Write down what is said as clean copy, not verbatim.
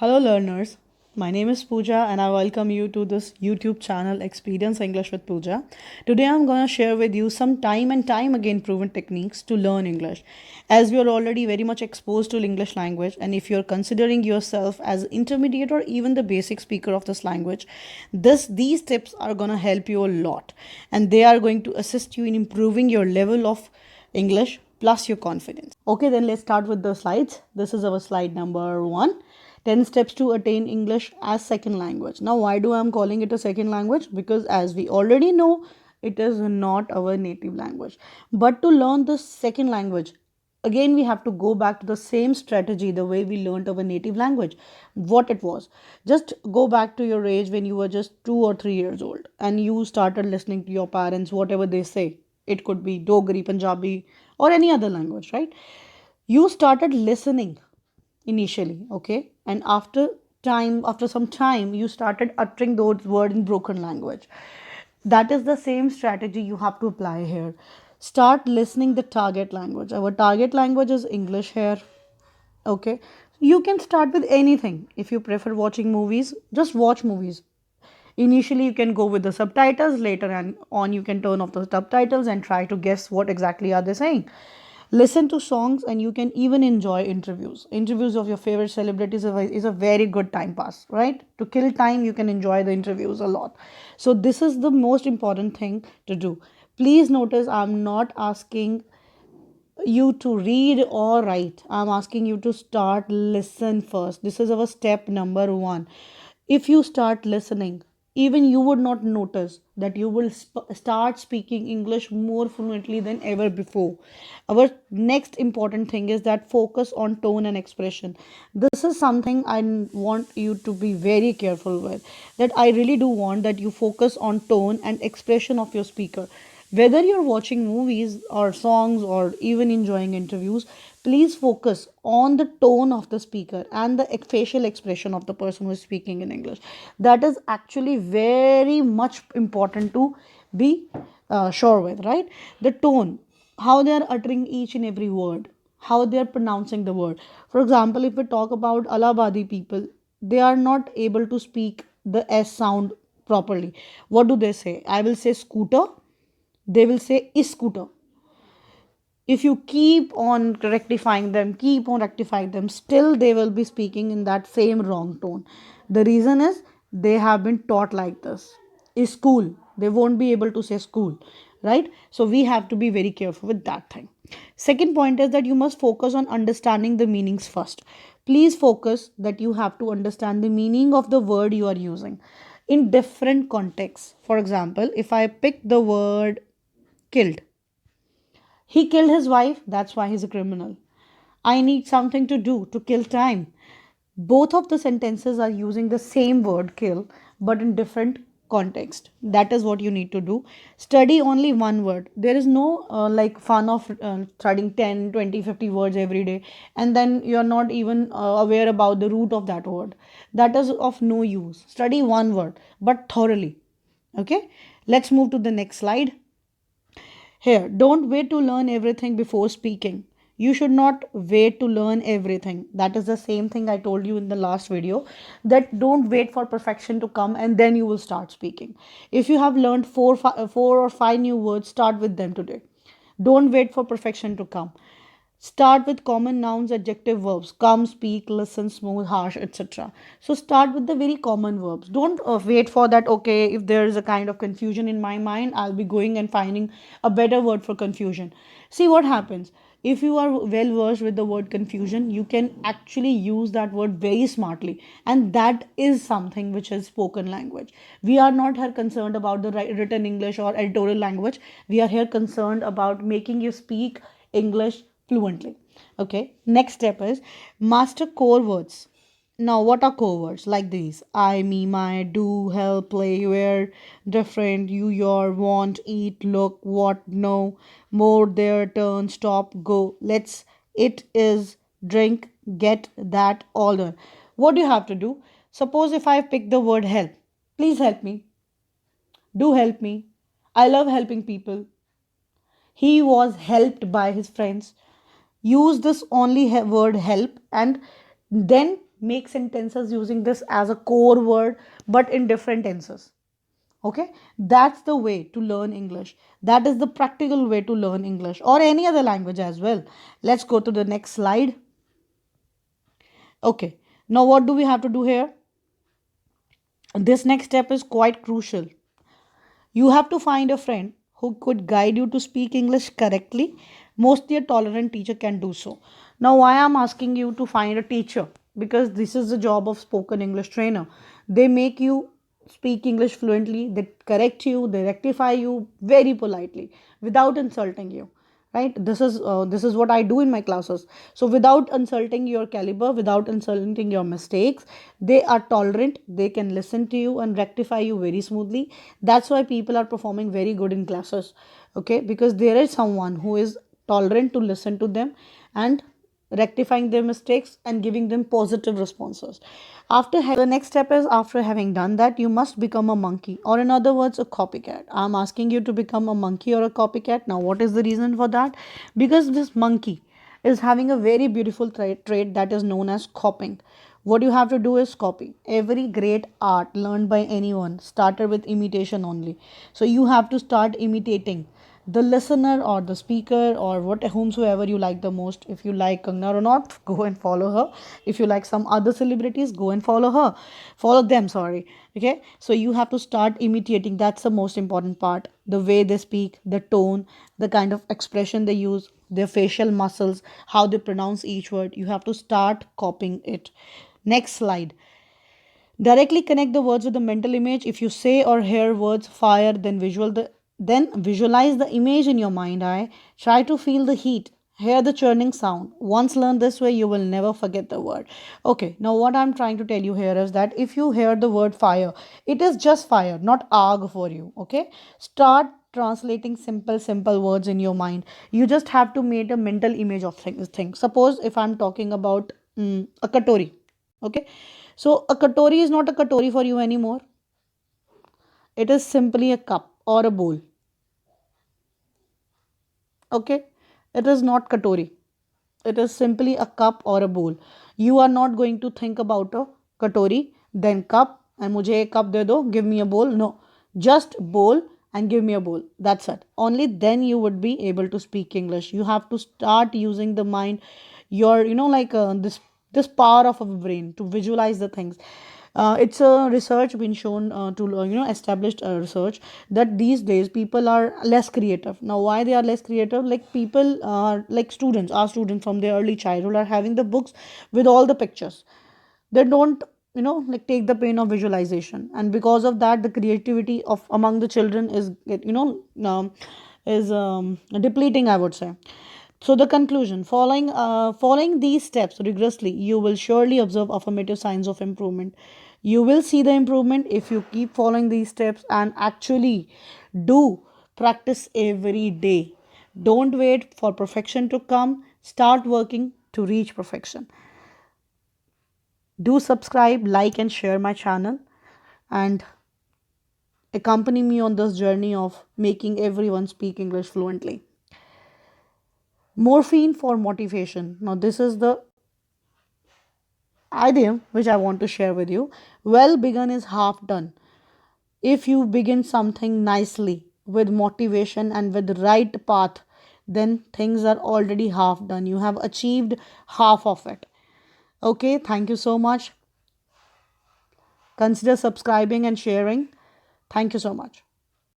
Hello, learners. My name is Pooja, and I welcome you to this YouTube channel Experience English with Pooja. Today, I'm going to share with you some time and time again proven techniques to learn English. As we are already very much exposed to English language, and if you're considering yourself as intermediate or even the basic speaker of this language, these tips are going to help you a lot, and they are going to assist you in improving your level of English plus your confidence. Okay, then let's start with the slides. This is our slide number 1. 10 steps to attain English as second language. Now, why do I am calling it a second language? Because as we already know, it is not our native language. But to learn the second language, again we have to go back to the same strategy the way we learned our native language, what it was. Just go back to your age when you were just 2 or 3 years old and you started listening to your parents whatever they say. It could be Dogri, Punjabi, or any other language, right? You started listening initially, okay, and after some time you started uttering those words in broken language. That is the same strategy you have to apply here. Start listening the target language. Our target language is English here, okay. You can start with anything. If you prefer watching movies, just watch movies. Initially you can go with the subtitles, later on you can turn off the subtitles and try to guess what exactly are they saying. Listen to songs, and you can even enjoy interviews of your favorite celebrities is a very good time pass, right? To kill time you can enjoy the interviews a lot. So this is the most important thing to do. Please notice, I'm not asking you to read or write. I'm asking you to start listen first. This is our step number 1. If you start listening, even you would not notice that you will start speaking English more fluently than ever before. Our next important thing is that focus on tone and expression. This is something I want you to be very careful with. That I really do want that you focus on tone and expression of your speaker. Whether you're watching movies or songs or even enjoying interviews, please focus on the tone of the speaker and the facial expression of the person who is speaking in English. That is actually very much important to be sure with, right? The tone, how they are uttering each and every word, how they are pronouncing the word. For example, if we talk about Allahabadi people, they are not able to speak the S sound properly. What do they say? I will say scooter, they will say scooter. If you keep on rectifying them, still they will be speaking in that same wrong tone. The reason is they have been taught like this. Is school, they won't be able to say school, right? So we have to be very careful with that thing. Second point is that you must focus on understanding the meanings first. Please focus that you have to understand the meaning of the word you are using in different contexts. For example, if I pick the word killed, he killed his wife, that's why he's a criminal. I need something to do to kill time. Both of the sentences are using the same word kill, but in different context. That is what you need to do. Study only one word. There is no like fun of studying 10, 20, 50 words every day, and then you're not even aware about the root of that word. That is of no use. Study one word, but thoroughly. Okay, let's move to the next slide. Here, don't wait to learn everything before speaking. You should not wait to learn everything. That is the same thing I told you in the last video, that don't wait for perfection to come and then you will start speaking. If you have learned four or five new words, start with them today. Don't wait for perfection to come. Start with common nouns, adjective, verbs. Come, speak, listen, smooth, harsh, etc. So start with the very common verbs. Don't wait for that. Okay, if there is a kind of confusion in my mind, I'll be going and finding a better word for confusion. See what happens. If you are well versed with the word confusion, you can actually use that word very smartly. And that is something which is spoken language. We are not here concerned about the written English or editorial language. We are here concerned about making you speak English fluently. Okay, next step is master core words. Now, what are core words like these? I, me, my, do, help, play, where, different, you, your, want, eat, look, what, no, more, there, turn, stop, go, let's, it is, drink, get, that, order. What do you have to do? Suppose if I pick the word help, please help me, do help me. I love helping people. He was helped by his friends. Use this only word help, and then make sentences using this as a core word, but in different tenses. Okay, that's the way to learn English. That is the practical way to learn English or any other language as well. Let's go to the next slide. Okay, now what do we have to do here? This next step is quite crucial. You have to find a friend who could guide you to speak English correctly. Mostly a tolerant teacher can do so. Now, why I'm asking you to find a teacher? Because this is the job of spoken English trainer. They make you speak English fluently, they correct you, they rectify you very politely without insulting you, right? This is what I do in my classes. So without insulting your caliber, without insulting your mistakes, they are tolerant, they can listen to you and rectify you very smoothly. That's why people are performing very good in classes. Okay, because there is someone who is tolerant to listen to them and rectifying their mistakes and giving them positive responses. The next step is, after having done that, you must become a monkey, or in other words, a copycat. I'm asking you to become a monkey or a copycat. Now, what is the reason for that? Because this monkey is having a very beautiful trait that is known as copying. What you have to do is copy. Every great art learned by anyone started with imitation only. So you have to start imitating the listener or the speaker or what whomsoever you like the most. If you like Kangna Ranaut, go and follow her. If you like some other celebrities, go and follow them, sorry. Okay, so you have to start imitating. That's the most important part. The way they speak, the tone, the kind of expression they use, their facial muscles, how they pronounce each word. You have to start copying it. Next slide. Directly connect the words with the mental image. If you say or hear words fire, then visualize the image in your mind eye. Try to feel the heat. Hear the churning sound. Once learned this way, you will never forget the word. Okay, now what I'm trying to tell you here is that if you hear the word fire, it is just fire, not arg for you. Okay, start translating simple words in your mind. You just have to make a mental image of things. Suppose if I'm talking about a katori. Okay, so a katori is not a katori for you anymore. It is simply a cup or a bowl. Okay, it is not katori. It is simply a cup or a bowl. You are not going to think about a katori, then cup, and mujhe ek cup de do, give me a bowl. No, just bowl and give me a bowl. That's it. Only then you would be able to speak English. You have to start using the mind, your like this power of a brain to visualize the things. It's a research been shown to established research that these days people are less creative. Now, why they are less creative? Like people are like students, our students from their early childhood are having the books with all the pictures. They don't like take the pain of visualization, and because of that, the creativity of among the children is depleting, I would say. So the conclusion: following these steps rigorously, you will surely observe affirmative signs of improvement. You will see the improvement if you keep following these steps and actually do practice every day. Don't wait for perfection to come. Start working to reach perfection. Do subscribe, like, and share my channel, and accompany me on this journey of making everyone speak English fluently. Morphine for motivation. Now, this is the idiom which I want to share with you. Well begun is half done. If you begin something nicely with motivation and with the right path, then things are already half done. You have achieved half of it. Okay, thank you so much. Consider subscribing and sharing. Thank you so much.